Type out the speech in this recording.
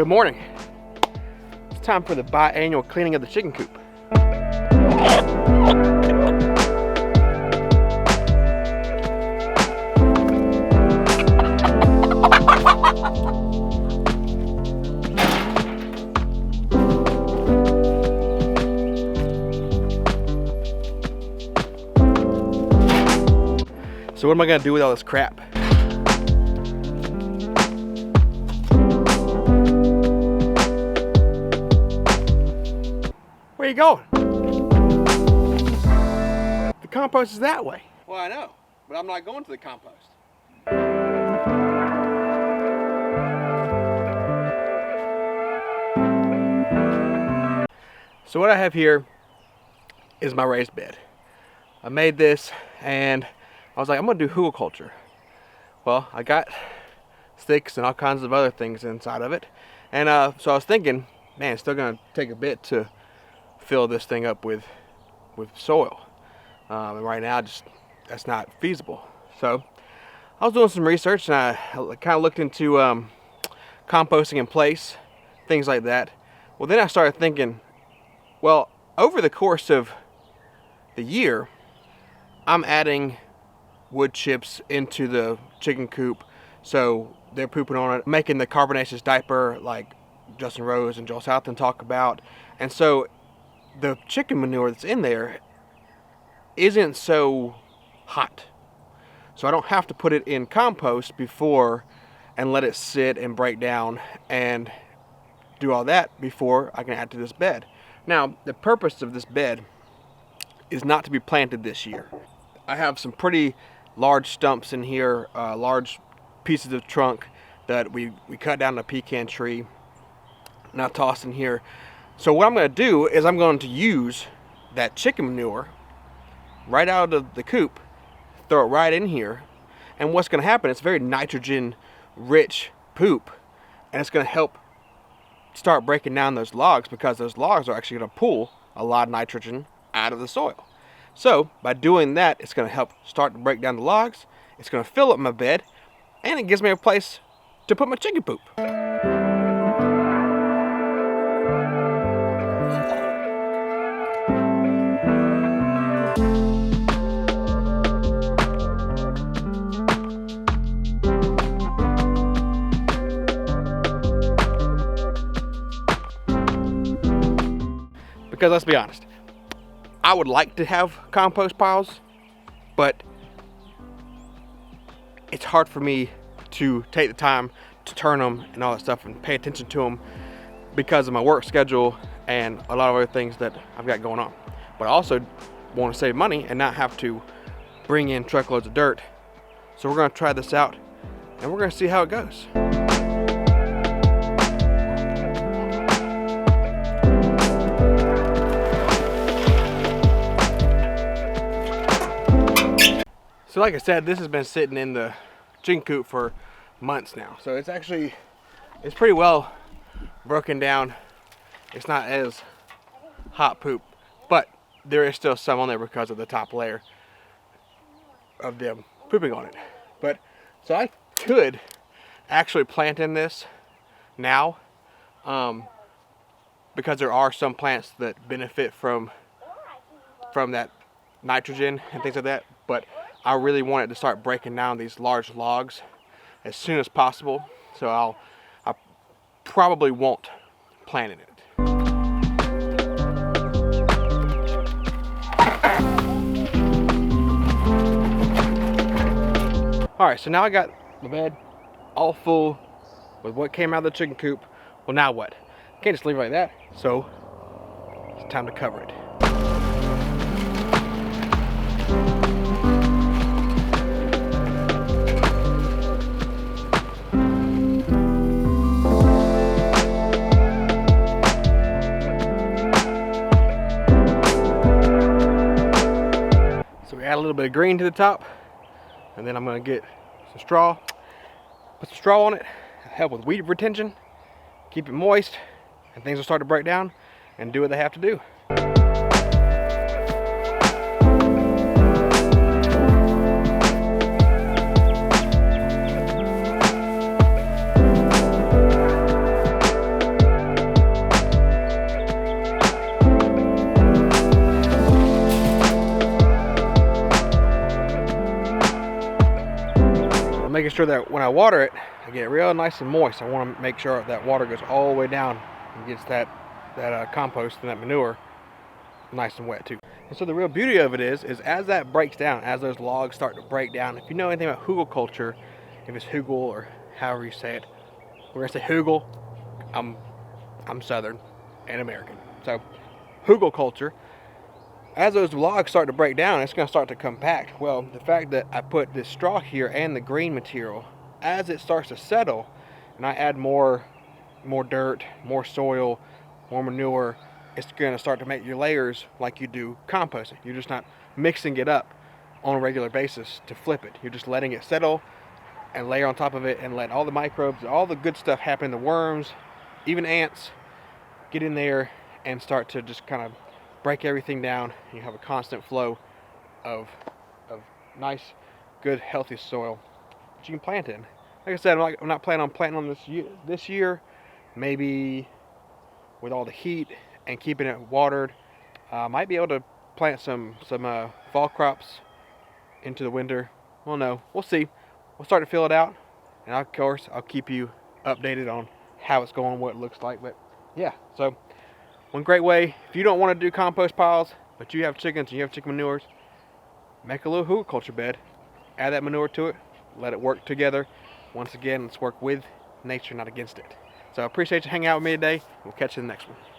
Good morning. It's time for the biannual cleaning of the chicken coop. So what am I gonna do with all this crap? Where you going? The compost is that way. Well, I know, but I'm not going to the compost. So what I have here is my raised bed. I made this and I was like, I'm gonna do hugelkultur. Well, I got sticks and all kinds of other things inside of it. And so I was thinking, man, it's still gonna take a bit to fill this thing up with soil. And right now, that's not feasible. So I was doing some research and I kind of looked into composting in place, things like that. Well, then I started thinking, well, over the course of the year, I'm adding wood chips into the chicken coop, so they're pooping on it, making the carbonaceous diaper like Justin Rose and Joel Southton talk about. And so the chicken manure that's in there isn't so hot, so I don't have to put it in compost before and let it sit and break down and do all that before I can add to this bed. Now, the purpose of this bed is not to be planted this year. I have some pretty large stumps in here, large pieces of trunk that we cut down a pecan tree, and I tossed in here. So what I'm going to do is I'm going to use that chicken manure right out of the coop, throw it right in here, and what's going to happen, it's very nitrogen rich poop, and it's going to help start breaking down those logs, because those logs are actually going to pull a lot of nitrogen out of the soil. So by doing that, it's going to help start to break down the logs, it's going to fill up my bed, and it gives me a place to put my chicken poop. Because let's be honest, I would like to have compost piles, but it's hard for me to take the time to turn them and all that stuff and pay attention to them because of my work schedule and a lot of other things that I've got going on. But I also want to save money and not have to bring in truckloads of dirt. So we're going to try this out and we're going to see how it goes. So like I said, this has been sitting in the chicken coop for months now. So it's pretty well broken down. It's not as hot poop, but there is still some on there because of the top layer of them pooping on it. But so I could actually plant in this now, because there are some plants that benefit from that nitrogen and things like that. But I really want it to start breaking down these large logs as soon as possible, so I probably won't plant in it. Alright, so now I got the bed all full with what came out of the chicken coop. Well, now what? I can't just leave it like that, so it's time to cover it. Add a little bit of green to the top, and then I'm going to get some straw, put some straw on it, help with weed retention, keep it moist, and things will start to break down and do what they have to do. making sure that when I water it, I get it real nice and moist. I want to make sure that water goes all the way down and gets that compost and that manure nice and wet too. And so the real beauty of it is as that breaks down, as those logs start to break down, if you know anything about hugelkultur, if it's hugel or however you say it, we're gonna say hugel. I'm Southern and American, so hugelkultur. As those logs start to break down, it's going to start to compact. Well, the fact that I put this straw here and the green material, as it starts to settle, and I add more dirt, more soil, more manure, it's going to start to make your layers like you do composting. You're just not mixing it up on a regular basis to flip it. You're just letting it settle and layer on top of it and let all the microbes, all the good stuff happen. The worms, even ants, get in there and start to just kind of break everything down. You have a constant flow of nice, good, healthy soil that you can plant in. Like I said, I'm not planning on planting on this year. Maybe with all the heat and keeping it watered, might be able to plant some fall crops into the winter. Well, no, we'll see. We'll start to fill it out, and of course I'll keep you updated on how it's going, what it looks like. But yeah, so one great way, if you don't want to do compost piles, but you have chickens and you have chicken manures, make a little hugelkultur bed, add that manure to it, let it work together. Once again, let's work with nature, not against it. So I appreciate you hanging out with me today. We'll catch you in the next one.